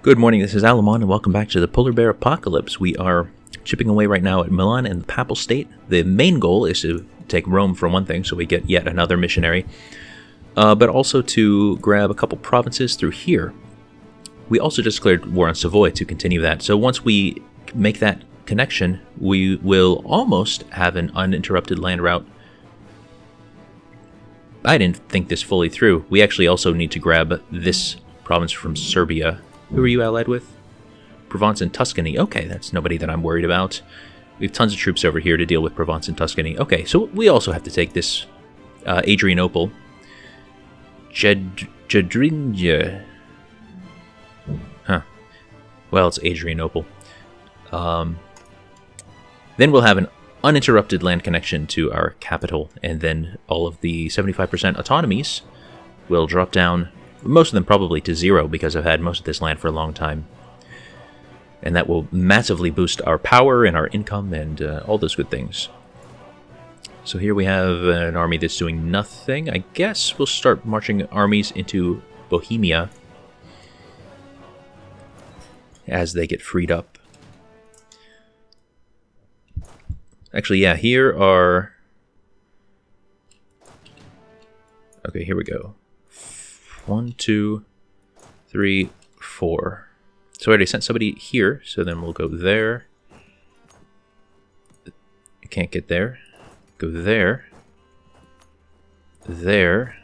Good morning, this is Alamon, and welcome back to the Polar Bear Apocalypse. We are chipping away right now at Milan and the Papal State. The main goal is to take Rome for one thing, so we get yet another missionary, but also to grab a couple provinces through here. We also just declared war on Savoy to continue that, so once we make that connection, we will almost have an uninterrupted land route. I didn't think this fully through. We actually also need to grab this province from Serbia. Who are you allied with? Provence and Tuscany. Okay, that's nobody that I'm worried about. We have tons of troops over here to deal with Provence and Tuscany. Okay, so we also have to take this Adrianople. Jedrinja. Huh. Well, it's Adrianople. Then we'll have an uninterrupted land connection to our capital, and then all of the 75% autonomies will drop down, most of them probably to 0 because I've had most of this land for a long time. And that will massively boost our power and our income and all those good things. So here we have an army that's doing nothing. I guess we'll start marching armies into Bohemia as they get freed up. Actually, yeah, here are... Okay, here we go. 1, 2, 3, 4. So I already sent somebody here, so then we'll go there. You can't get there. Go there. There.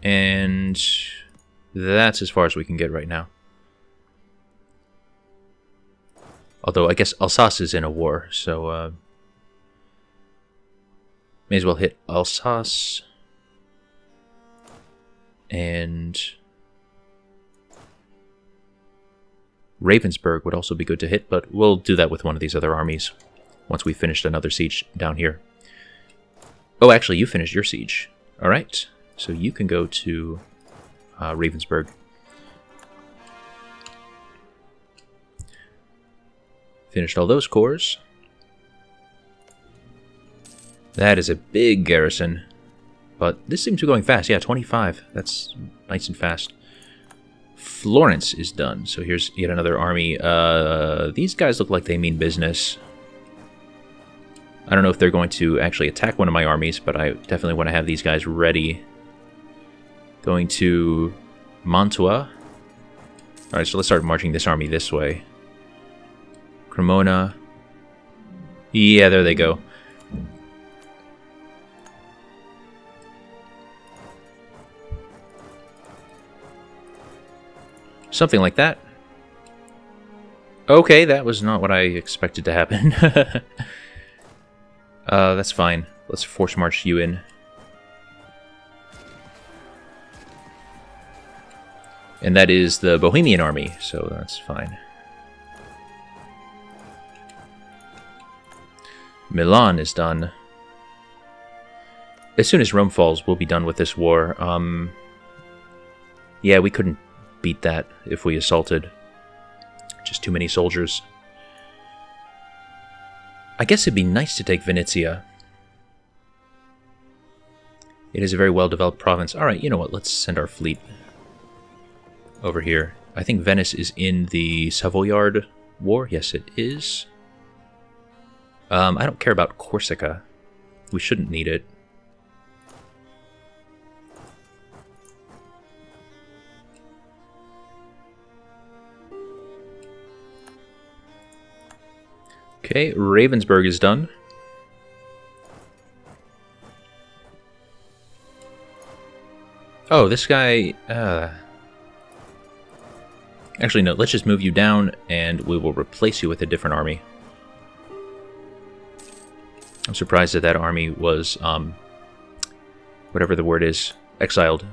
And that's as far as we can get right now. Although I guess Alsace is in a war, so may as well hit Alsace. And Ravensburg would also be good to hit, but we'll do that with one of these other armies once we've finished another siege down here. Oh, actually, you finished your siege. All right, so you can go to Ravensburg. Finished all those cores. That is a big garrison. But this seems to be going fast. Yeah, 25. That's nice and fast. Florence is done. So here's yet another army. These guys look like they mean business. I don't know if they're going to actually attack one of my armies, but I definitely want to have these guys ready. Going to Mantua. Alright, so let's start marching this army this way. Cremona. Yeah, there they go. Something like that. Okay, that was not what I expected to happen. That's fine. Let's force march you in. And that is the Bohemian army, so that's fine. Milan is done. As soon as Rome falls, we'll be done with this war. Yeah, we couldn't beat that if we assaulted. Just too many soldiers. I guess it'd be nice to take Venetia. It is a very well-developed province. Alright, you know what? Let's send our fleet over here. I think Venice is in the Savoyard War. Yes, it is. I don't care about Corsica. We shouldn't need it. Okay, Ravensburg is done. Oh, this guy... Actually, no, let's just move you down, and we will replace you with a different army. I'm surprised that that army was, whatever the word is, exiled.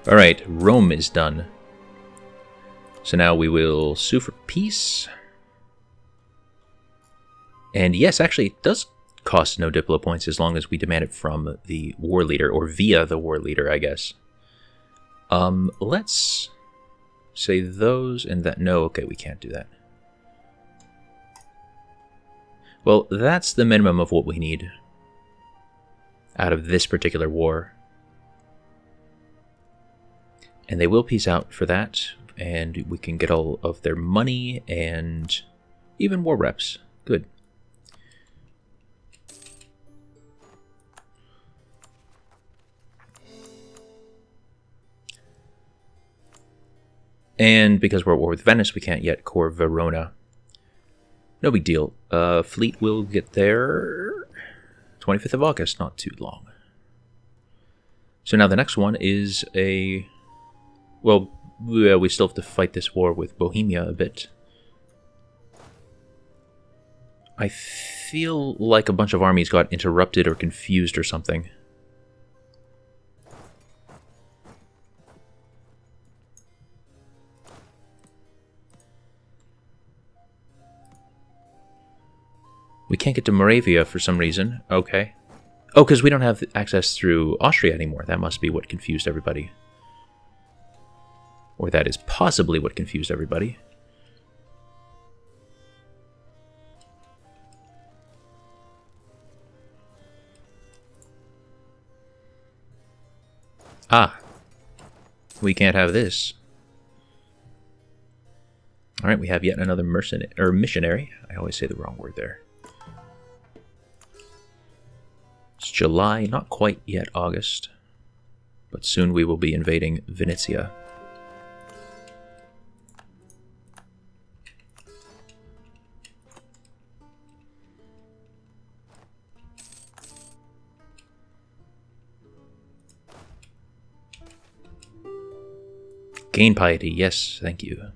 Alright, Rome is done. So now we will sue for peace. And yes, actually, it does cost no Diplo points as long as we demand it from the war leader, or via the war leader, I guess. Let's say those and that. No, okay, we can't do that. Well, that's the minimum of what we need out of this particular war. And they will peace out for that, and we can get all of their money and even war reps. Good. And because we're at war with Venice, we can't yet core Verona. No big deal. Fleet will get there 25th of August, not too long. So now the next one is a... Well, we still have to fight this war with Bohemia a bit. I feel like a bunch of armies got interrupted or confused or something. We can't get to Moravia for some reason. Okay. Oh, because we don't have access through Austria anymore. That must be what confused everybody. Or that is possibly what confused everybody. Ah. We can't have this. Alright, we have yet another mercenary, or missionary. I always say the wrong word there. It's July, not quite yet August. But soon we will be invading Venetia. Gain piety, yes, thank you.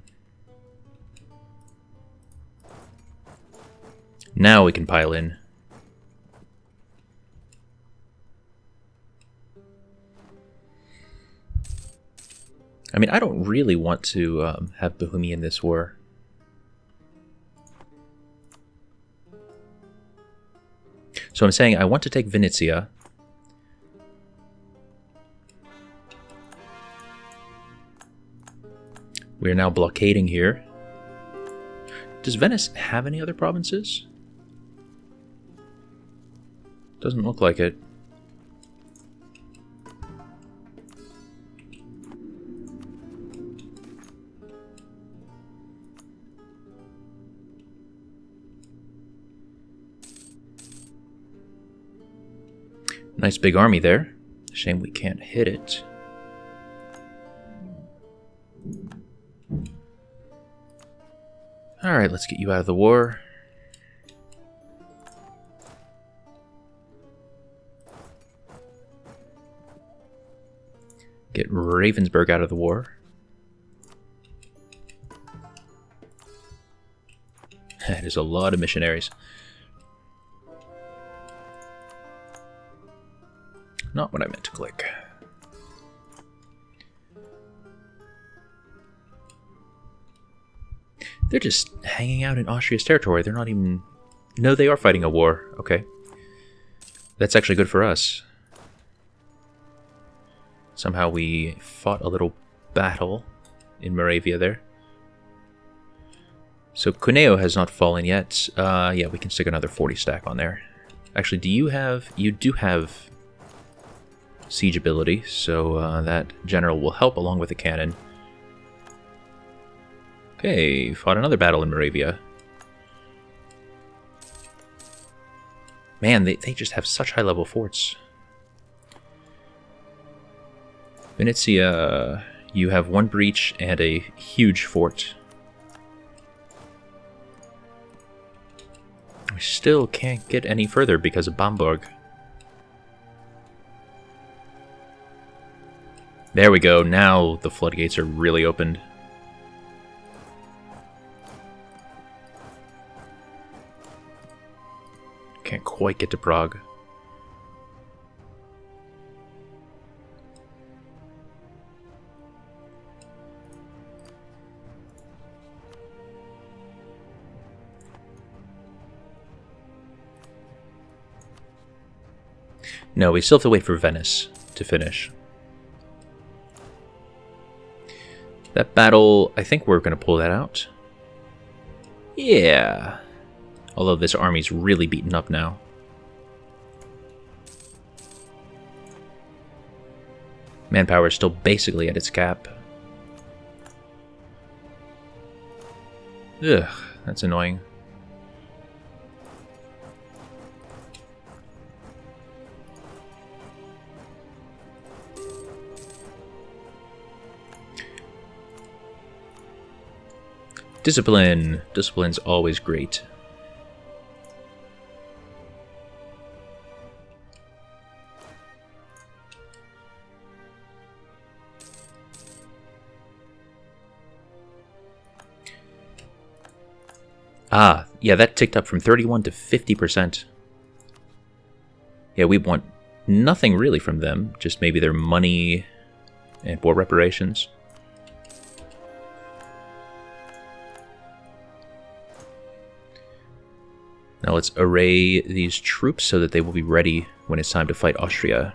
Now we can pile in. I mean, I don't really want to have Bohemia in this war. So I'm saying I want to take Venetia. We are now blockading here. Does Venice have any other provinces? Doesn't look like it. Nice big army there. Shame we can't hit it. Alright, let's get you out of the war. Get Ravensburg out of the war. That is a lot of missionaries. Not what I meant to click. They're just hanging out in Austria's territory. They're not even... No, they are fighting a war. Okay. That's actually good for us. Somehow we fought a little battle in Moravia there. So Cuneo has not fallen yet. Yeah, we can stick another 40 stack on there. Actually, do you have... You do have siege ability, so that general will help along with the cannon. Okay, fought another battle in Moravia. Man, they just have such high-level forts. Venetia, you have one breach and a huge fort. We still can't get any further because of Bamberg. There we go, now the floodgates are really opened. Can't quite get to Prague. No, we still have to wait for Venice to finish. That battle, I think we're going to pull that out. Yeah. Although this army's really beaten up now. Manpower is still basically at its cap. Ugh, that's annoying. Discipline. Discipline's always great. Ah, yeah, that ticked up from 31 to 50%. Yeah, we want nothing really from them, just maybe their money and war reparations. Now let's array these troops so that they will be ready when it's time to fight Austria.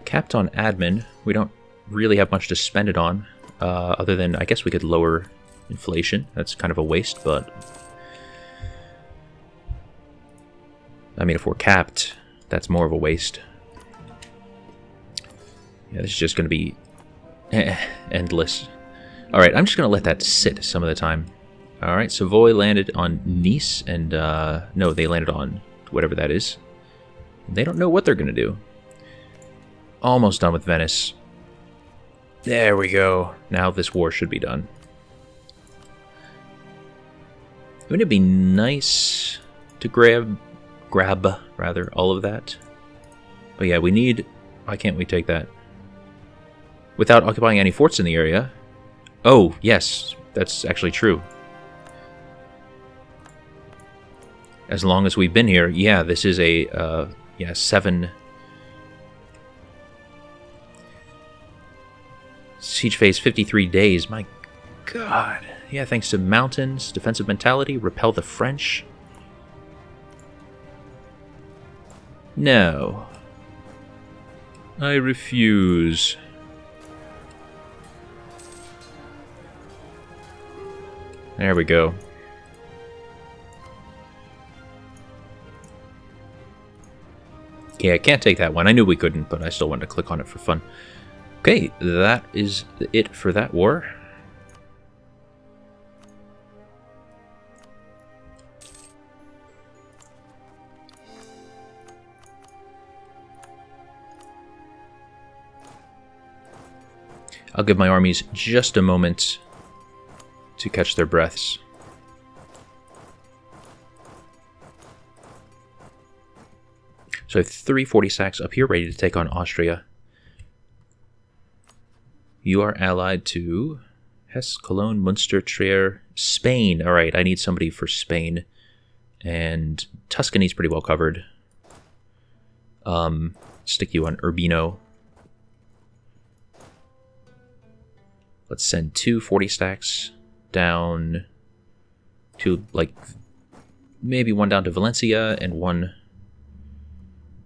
Capped on admin, we don't really have much to spend it on, other than I guess we could lower inflation. That's kind of a waste, but I mean, if we're capped, that's more of a waste. Yeah, this is just going to be endless. Alright, I'm just going to let that sit some of the time. Alright, Savoy landed on Nice, and no, they landed on whatever that is. They don't know what they're going to do. Almost done with Venice. There we go. Now this war should be done. Wouldn't it be nice to grab rather all of that? Oh yeah, we need... Why can't we take that? Without occupying any forts in the area. Oh, yes, that's actually true. As long as we've been here, yeah, this is a, yeah, 7... Siege phase 53 days, my god. Yeah, thanks to mountains, defensive mentality, repel the French. No. I refuse. There we go. Okay, I can't take that one. I knew we couldn't, but I still wanted to click on it for fun. Okay, that is it for that war. I'll give my armies just a moment to catch their breaths. So I have 340 stacks up here ready to take on Austria. You are allied to Hesse, Cologne, Munster, Trier, Spain. All right, I need somebody for Spain. And Tuscany's pretty well covered. Stick you on Urbino. Let's send 2 40 stacks down to, like, maybe one down to Valencia and one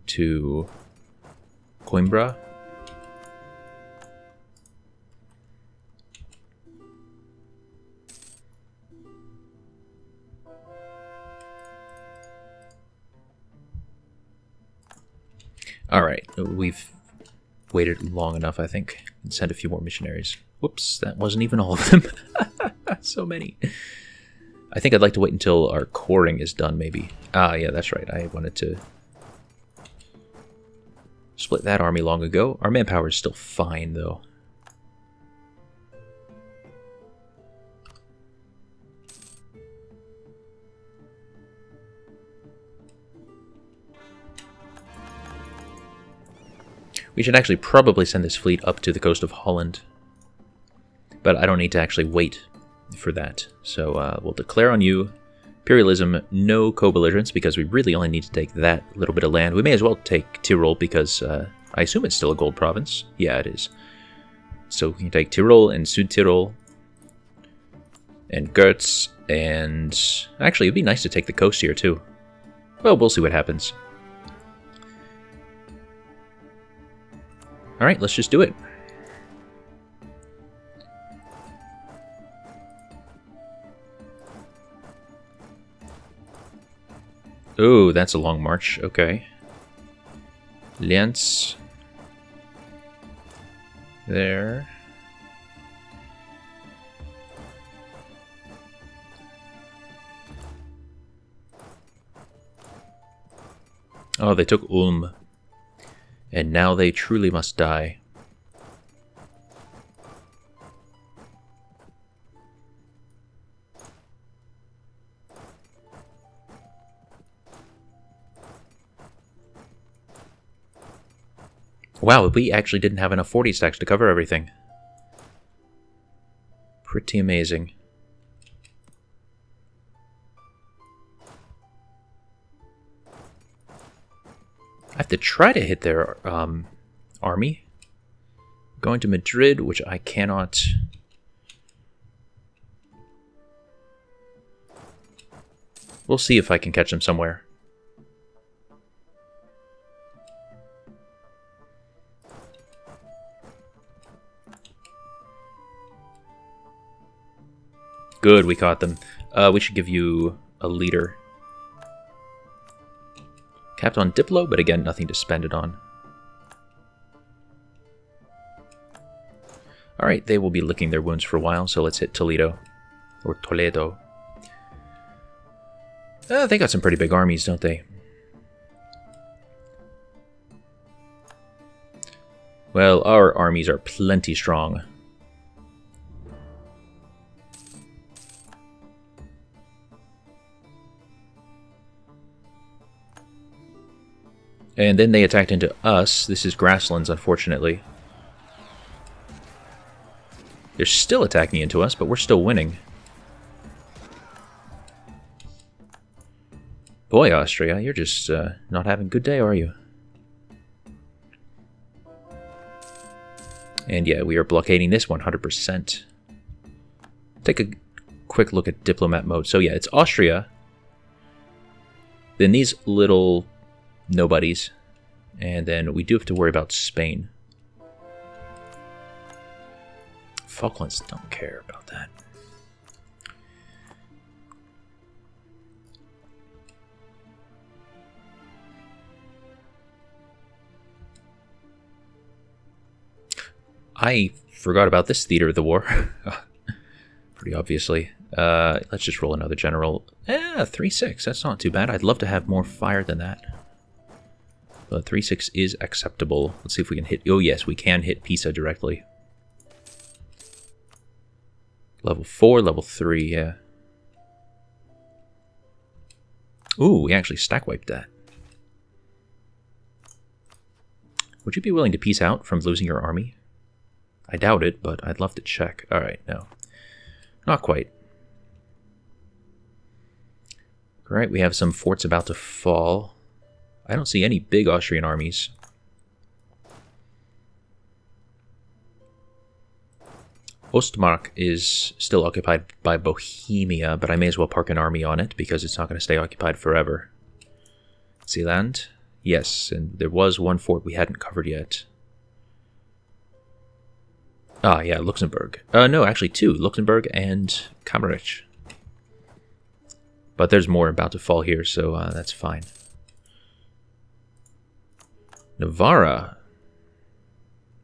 to Coimbra. All right, we've waited long enough, I think, and sent a few more missionaries. Whoops, that wasn't even all of them. So many. I think I'd like to wait until our coring is done, maybe. Ah, yeah, that's right. I wanted to split that army long ago. Our manpower is still fine, though. We should actually probably send this fleet up to the coast of Holland. But I don't need to actually wait for that. So we'll declare on you. Imperialism, no co-belligerence, because we really only need to take that little bit of land. We may as well take Tyrol, because I assume it's still a gold province. Yeah, it is. So we can take Tyrol and Südtirol and Goetz, and actually it'd be nice to take the coast here too. Well, we'll see what happens. Alright, let's just do it. Oh, that's a long march. Okay. Lienz. There. Oh, they took Ulm. And now they truly must die. Wow, we actually didn't have enough 40 stacks to cover everything. Pretty amazing. I have to try to hit their army. Going to Madrid, which I cannot. We'll see if I can catch them somewhere. Good, we caught them. We should give you a leader. Capped on Diplo, but again, nothing to spend it on. Alright, they will be licking their wounds for a while, so let's hit Toledo. Or Toledo. They got some pretty big armies, don't they? Well, our armies are plenty strong. And then they attacked into us. This is grasslands, unfortunately. They're still attacking into us, but we're still winning. Boy, Austria, you're just not having a good day, are you? And yeah, we are blockading this 100%. Take a quick look at diplomat mode. So yeah, it's Austria. Then these little nobodies. And then we do have to worry about Spain. Falklands don't care about that. I forgot about this theater of the war. Pretty obviously. Let's just roll another general. 3-6. That's not too bad. I'd love to have more fire than that. But 3-6 is acceptable. Let's see if we can hit... Oh, yes, we can hit Pisa directly. Level 4, level 3, yeah. Ooh, we actually stack wiped that. Would you be willing to peace out from losing your army? I doubt it, but I'd love to check. Alright, no. Not quite. Alright, we have some forts about to fall. I don't see any big Austrian armies. Ostmark is still occupied by Bohemia, but I may as well park an army on it because it's not going to stay occupied forever. Zeeland? Yes, and there was one fort we hadn't covered yet. Ah, yeah, Luxembourg. No, actually two. Luxembourg and Kamerich. But there's more about to fall here, so that's fine. Navarra.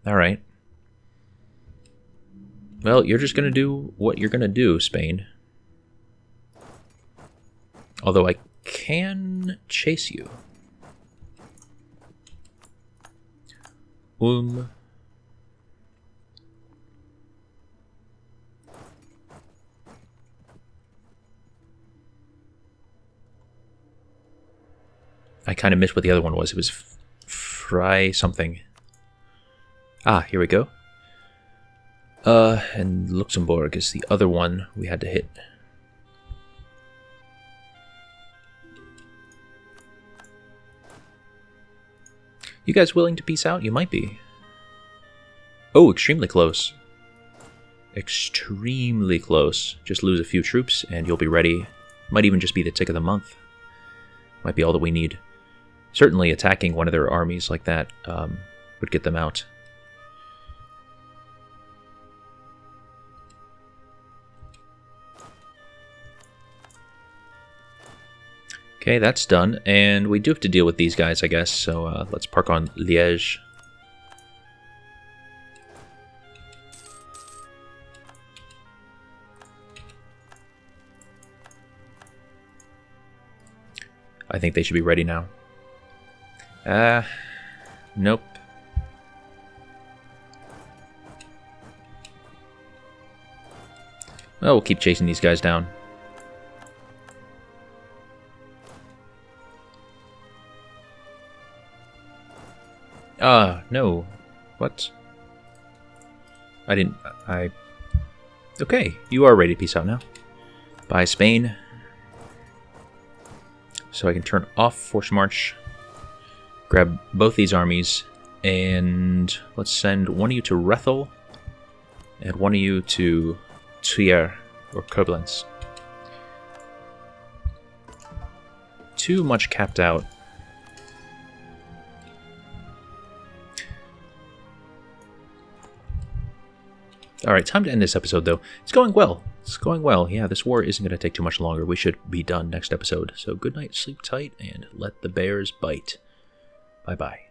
Alright. Well, you're just going to do what you're going to do, Spain. Although I can chase you. I kind of missed what the other one was. It was Fry something. Ah, here we go. And Luxembourg is the other one we had to hit. You guys willing to peace out? You might be. Oh, extremely close. Extremely close. Just lose a few troops and you'll be ready. Might even just be the tick of the month. Might be all that we need. Certainly attacking one of their armies like that would get them out. Okay, that's done. And we do have to deal with these guys, I guess. So let's park on Liège. I think they should be ready now. Nope. Well, we'll keep chasing these guys down. No. What? Okay, you are ready to peace out now. Bye, Spain. So I can turn off Force March, grab both these armies, and let's send one of you to Rethel, and one of you to Trier, or Koblenz. Too much capped out. Alright, time to end this episode, though. It's going well. It's going well. Yeah, this war isn't going to take too much longer. We should be done next episode. So good night, sleep tight, and let the bears bite. Bye-bye.